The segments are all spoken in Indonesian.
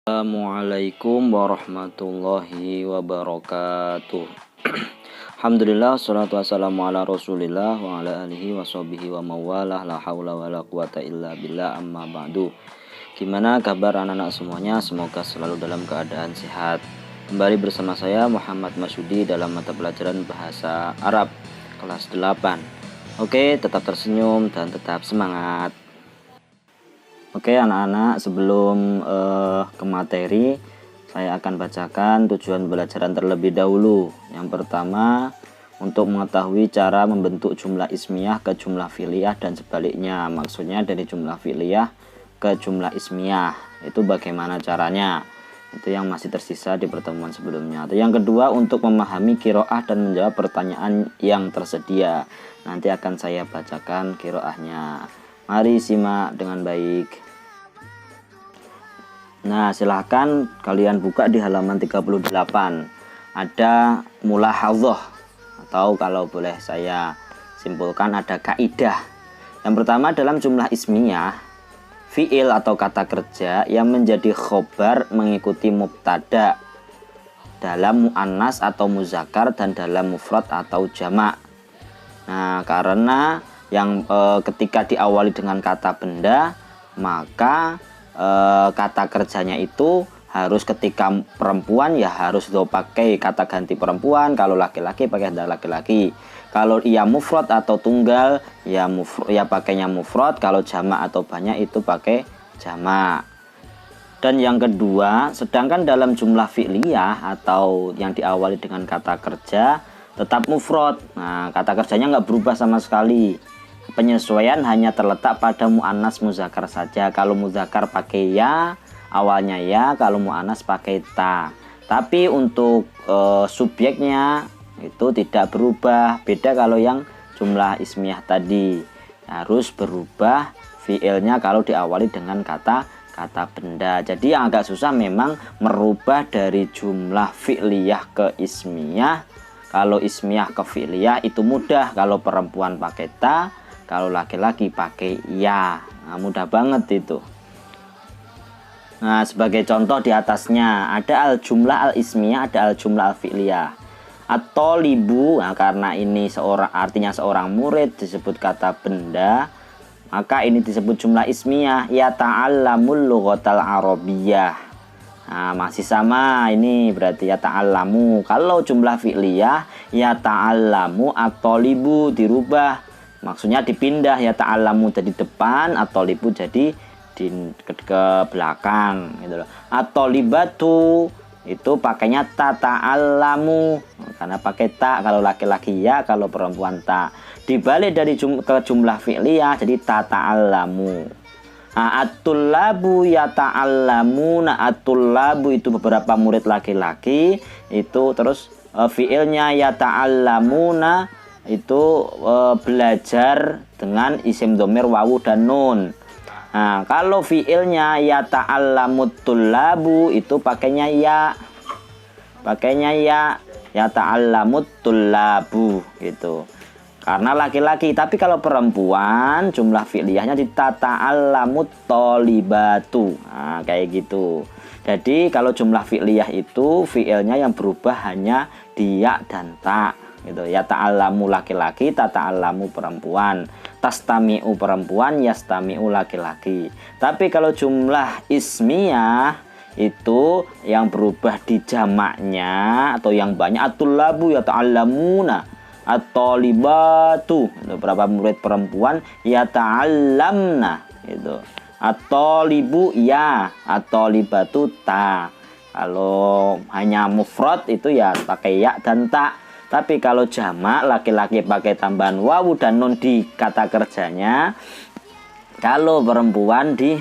Assalamualaikum warahmatullahi wabarakatuh. Alhamdulillah, salatu wassalamu ala rasulillah wa ala alihi wa sahbihi wa mawalah, la hawla wa la quwata illa billah, amma ba'du. Gimana kabar anak-anak semuanya? Semoga selalu dalam keadaan sehat. Kembali bersama saya Muhammad Masudi dalam mata pelajaran bahasa Arab kelas 8. Oke, tetap tersenyum dan tetap semangat. Oke anak-anak, sebelum ke materi, saya akan bacakan tujuan pembelajaran terlebih dahulu. Yang pertama, untuk mengetahui cara membentuk jumlah ismiyah ke jumlah fi'liyah dan sebaliknya. Maksudnya dari jumlah fi'liyah ke jumlah ismiyah. Itu bagaimana caranya? Itu yang masih tersisa di pertemuan sebelumnya. Yang kedua, untuk memahami qiraah dan menjawab pertanyaan yang tersedia. Nanti akan saya bacakan qiraahnya. Mari simak dengan baik. Nah, silahkan kalian buka di halaman 38. Ada mulahadhah, atau kalau boleh saya simpulkan ada kaidah. Yang pertama, dalam jumlah ismiyah, fi'il atau kata kerja yang menjadi khobar mengikuti mubtada dalam mu'annas atau muzakkar dan dalam mufrad atau jamak. Nah, karena yang ketika diawali dengan kata benda, maka kata kerjanya itu harus ketika perempuan ya harus pakai kata ganti perempuan, kalau laki-laki pakai laki-laki, kalau ia mufrad atau tunggal ya pakainya mufrad, kalau jamak atau banyak itu pakai jamak. Dan yang kedua, sedangkan dalam jumlah fi'liyah atau yang diawali dengan kata kerja tetap mufrad. Nah, kata kerjanya nggak berubah sama sekali. Penyesuaian hanya terletak pada mu'annas muzakkar saja. Kalau muzakkar pakai ya, awalnya ya, kalau mu'annas pakai ta. Tapi untuk subjeknya itu tidak berubah. Beda kalau yang jumlah ismiyah tadi. Harus berubah fi'ilnya kalau diawali dengan kata benda. Jadi yang agak susah memang merubah dari jumlah fi'liyah ke ismiyah. Kalau ismiyah ke fi'liyah itu mudah. Kalau perempuan pakai ta, kalau laki-laki pakai ya. Nah, mudah banget itu. Nah, sebagai contoh di atasnya ada al-jumlah al-ismiyah, ada al-jumlah al-fi'liyah. At-thalibu, nah, karena ini artinya seorang murid disebut kata benda, maka ini disebut jumlah ismiyah. Ya ta'allamul lughatal arabiyyah. Nah, masih sama ini berarti ya ta'allamu. Kalau jumlah fi'liyah ya ta'allamu at-thalibu dirubah. Maksudnya dipindah, ya ta'allamu jadi depan, at-thalibu jadi ke belakang gitu loh. At-thalibatu itu pakainya ta ta'allamu karena pakai ta, kalau laki-laki ya, kalau perempuan ta. Dibalik dari ke jumlah fi'liyah jadi ta ta'allamu. At-tullabu ya ta'allamu. Nah, at-tullabu itu beberapa murid laki-laki itu, terus fi'ilnya ya ta'allamuna itu belajar dengan isim dhamir wawu dan nun. Nah, kalau fiilnya ya ta'allamut tullabu itu pakainya ya. Ya ta'allamut tullabu gitu. Karena laki-laki. Tapi kalau perempuan jumlah fi'liyahnya di ta'allamut thalibatu. Nah, kayak gitu. Jadi kalau jumlah fi'liyah itu fiilnya yang berubah hanya di ya dan ta gitu. Ya ta'allamu laki-laki, ta ta'allamu perempuan, tastami'u perempuan, yastami'u laki-laki. Tapi kalau jumlah ismiyah itu yang berubah di jamaknya atau yang banyak, at-tullabu ya ta'allamuna, at-thalibatu berapa murid perempuan ya ta'allamna gitu. At-thalibu ya, at-thalibatu ta. Kalau hanya mufrad itu ya pakai ya dan ta. Tapi kalau jamak laki-laki pakai tambahan wawu dan nun di kata kerjanya. Kalau perempuan di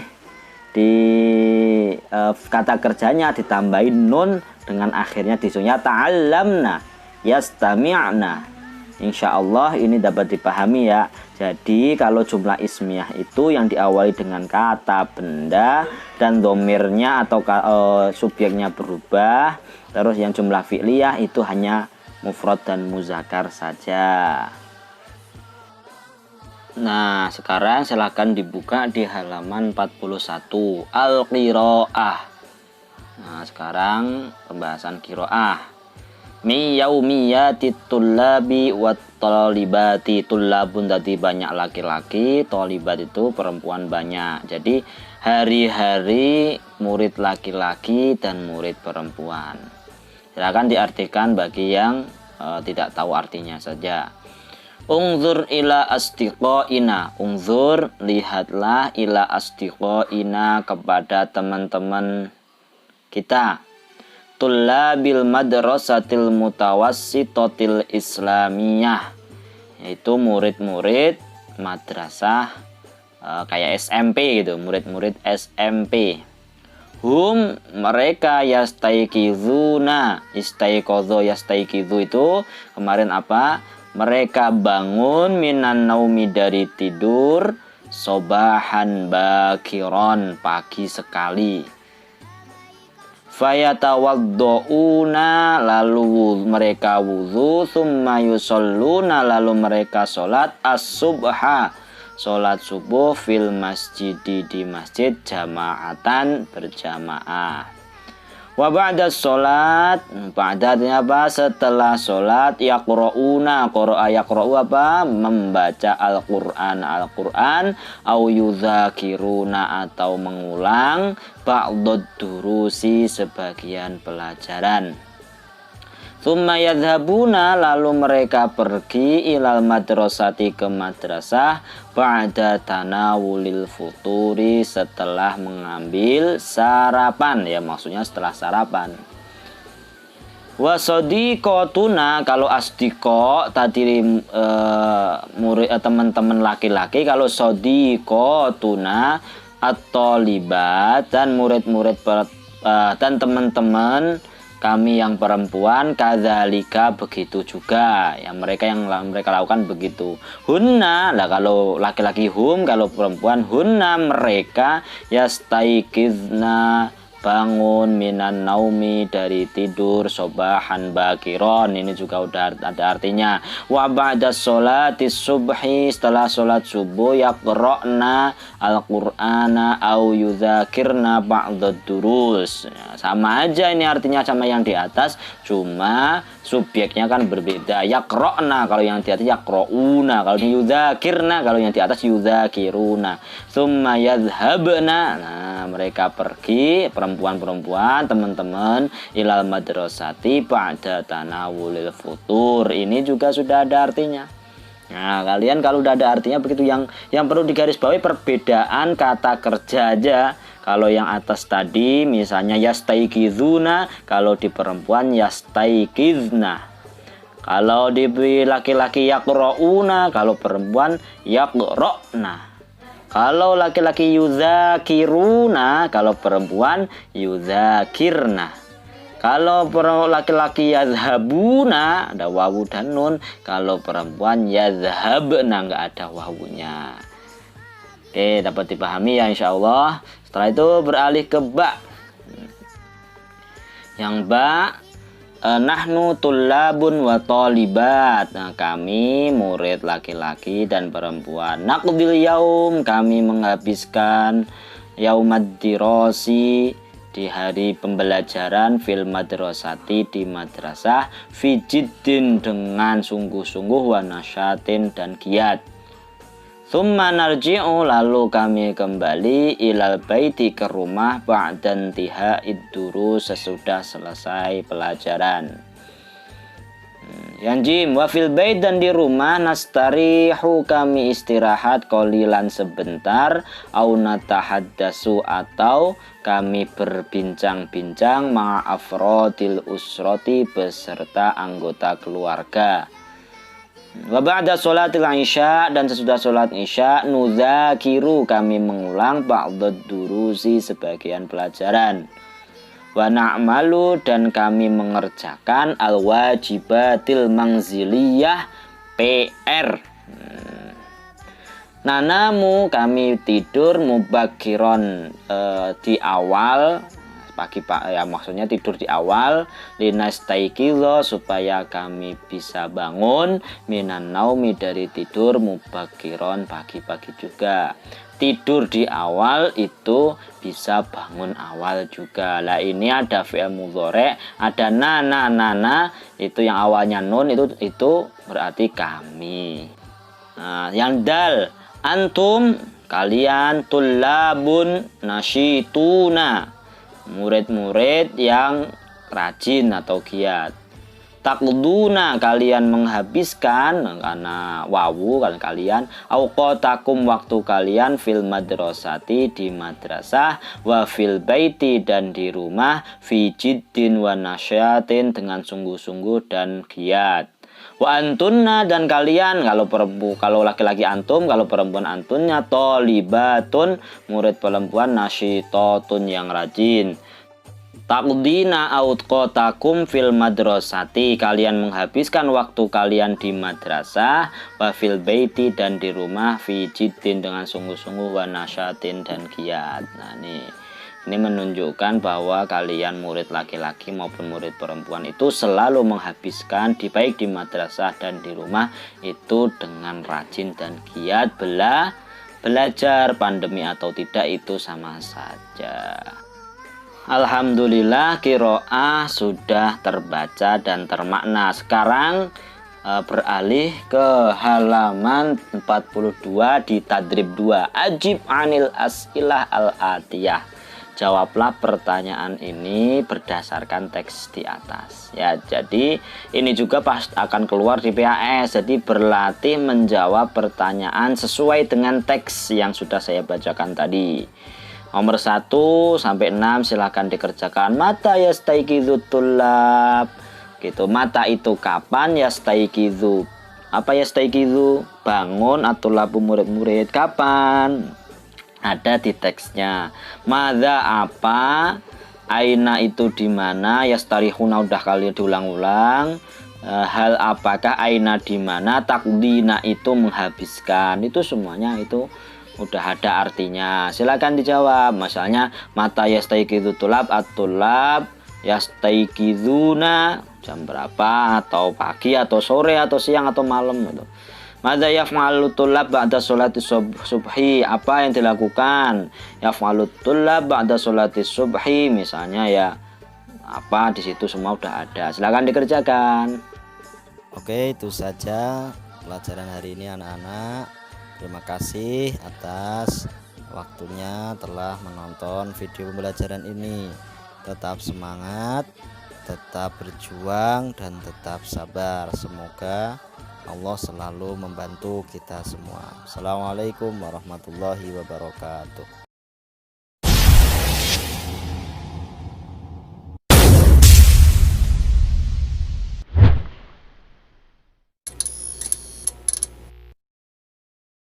kata kerjanya ditambahin nun dengan akhirnya disunya ta'allamna yastami'na. Insya Allah ini dapat dipahami ya. Jadi kalau jumlah ismiyah itu yang diawali dengan kata benda dan domirnya atau subjeknya berubah. Terus yang jumlah fi'liyah itu hanya mufrad dan muzakkar saja. Nah, sekarang silahkan dibuka di halaman 41. Al-qiraah. Nah, sekarang pembahasan qiraah. Mi yaumiyati tullabi wat talibati. Tullabun tadi banyak laki-laki, talibat itu perempuan banyak. Jadi hari-hari murid laki-laki dan murid perempuan. Silakan diartikan bagi yang tidak tahu artinya saja. Ungzur ila astiqoina. Ungzur, lihatlah, ila astiqoina, kepada teman-teman kita. Tullabil madrasatil mutawassitotil islamiyah, yaitu murid-murid madrasah kayak SMP gitu, murid-murid SMP. Hum, mereka, yastaikizuna, istaiqadha, yastaikizu itu kemarin apa? Mereka bangun minan naumi, dari tidur, sobahan bakiron, pagi sekali. Fayatawaddouna, lalu mereka wudu, summa yusalluna, lalu mereka sholat as-subha, sholat subuh, fil masjidi, di masjid, jamaatan, berjamaah. Wa ba'da sholat, ba'danya apa? Setelah sholat, yaqra'una, qara'a yaqra'u apa? Membaca Al-Quran, Al-Quran, au yuzakiruna, atau mengulang, ba'dad durusi, sebagian pelajaran. Tsumma yadhabuna, lalu mereka pergi, ilal madrasati, ke madrasah, ba'da tanawulil futuri, setelah mengambil sarapan, ya maksudnya setelah sarapan. Wa sadiqotuna, kalau asdiqo tadi murid teman-teman laki-laki, kalau sadiqotuna atau libat, dan murid-murid dan teman-teman kami yang perempuan, kadzalika, begitu juga yang mereka lakukan begitu. Hunna, lah kalau laki-laki hum, kalau perempuan hunna, mereka, yastaikizna, bangun, minan naumi, dari tidur, sobahan bakiron, ini juga udah ada artinya. Wa ba'da sholati subhi, setelah sholat subuh, yaqra'na al-Qur'ana au yuzakirna ba'dad durus. Sama aja ini artinya sama yang di atas, cuma subjeknya kan berbeda. Yaqra'na kalau yang di atas, yaqra'una kalau di yuzakirna, kalau yang di atas yuzakiruna. Tsumma yadhhabna, nah mereka pergi, perempuan-perempuan teman-teman, ilal madrasati ba'da tanawulil futur. Ini juga sudah ada artinya. Nah, kalian kalau udah ada artinya begitu, yang perlu digarisbawahi perbedaan kata kerja aja. Kalau yang atas tadi misalnya yastaikizuna, kalau di perempuan yastaikizna. Kalau di laki-laki yaqra'una, kalau perempuan yaqra'na. Kalau laki-laki yuzakiruna, kalau perempuan yuzakirna. Kalau laki-laki yadhabuna, ada wawu dan nun. Kalau perempuan yadhabna, nggak ada wawunya. Oke, dapat dipahami ya insyaallah. Setelah itu beralih ke ba. Yang ba, nahnu tullabun wa talibat. Nah, kami murid laki-laki dan perempuan. Naqdil yaum, kami menghabiskan yaumad dirasi, di hari pembelajaran, fil madrasati, di madrasah, fi jiddin, dengan sungguh-sungguh, wa nasyatin, dan giat. Tsumma narji'u, lalu kami kembali, ilal baiti, ke rumah, ba'dan tiha'id durus, sesudah selesai pelajaran. Yang jim, wa fil bait, dan di rumah, nastarihu, kami istirahat, qolilan, sebentar, au natahaddasu, atau kami berbincang-bincang, ma'afrodil usroti, beserta anggota keluarga. Wa ba'da sholatil isya, dan sesudah sholat isya, nudzakiru, kami mengulang, ba'dad durusi, sebagian pelajaran. Wa na'malu, dan kami mengerjakan al-wajibatil manziliyah, PR. Nanamu, kami tidur, mubakiron, di awal, pagi pak ya, maksudnya tidur di awal, linastaiqidho supaya kami bisa bangun, minan naumi dari tidur, mubakiron pagi-pagi juga. Tidur di awal itu bisa bangun awal juga. Lah ini ada fi'il mudhari, ada nana itu yang awalnya nun itu berarti kami. Nah, yang dal antum kalian, tullabun nasyituna murid-murid yang rajin atau giat. Taqduna kalian menghabiskan, karena wawu kan kalian, auqatakum waktu kalian, fil madrasati di madrasah, wa fil baiti dan di rumah, fi jiddin wa nasyatin dengan sungguh-sungguh dan giat. Wa antunna dan kalian, kalau laki-laki antum, kalau perempuan antunnya, tolibatun murid perempuan, nasyitatun yang rajin. Taqdina autqatakum fil madrasati kalian menghabiskan waktu kalian di madrasah, wa fil baiti dan di rumah, fi jiddin dengan sungguh-sungguh, wa nasyatin dan giat. Nah ini menunjukkan bahwa kalian murid laki-laki maupun murid perempuan itu selalu menghabiskan baik di madrasah dan di rumah itu dengan rajin dan giat. Belajar pandemi atau tidak itu sama saja. Alhamdulillah qiraah sudah terbaca dan termakna. Sekarang beralih ke halaman 42 di tadrib 2. Ajib anil as'ilah al-atiyah. Jawablah pertanyaan ini berdasarkan teks di atas. Ya, jadi ini juga akan keluar di PAS. Jadi berlatih menjawab pertanyaan sesuai dengan teks yang sudah saya bacakan tadi. Nomor 1 sampai 6 silahkan dikerjakan. Mata yastaiqidzu tullab. Gitu. Mata itu kapan, yastaiqidzu. Apa yastaiqidzu? Bangun atau labu murid-murid. Kapan? Ada di teksnya. Madza apa? Aina itu di mana? Yastarihuna udah kali diulang-ulang. Hal apakah aina di mana? Takdina itu menghabiskan. Itu semuanya itu udah ada artinya. Silakan dijawab. Misalnya mata yastaiqidzu tulab, at-tulab yastaiqizuna jam berapa, atau pagi atau sore atau siang atau malam gitu. Madza yaf'alu tulab ba'da sholati subhi, apa yang dilakukan yaf'alu tulab ba'da sholati subhi, misalnya ya apa di situ semua udah ada. Silakan dikerjakan. Oke, itu saja pelajaran hari ini anak-anak. Terima kasih atas waktunya telah menonton video pembelajaran ini. Tetap semangat, tetap berjuang, dan tetap sabar. Semoga Allah selalu membantu kita semua. Assalamualaikum warahmatullahi wabarakatuh.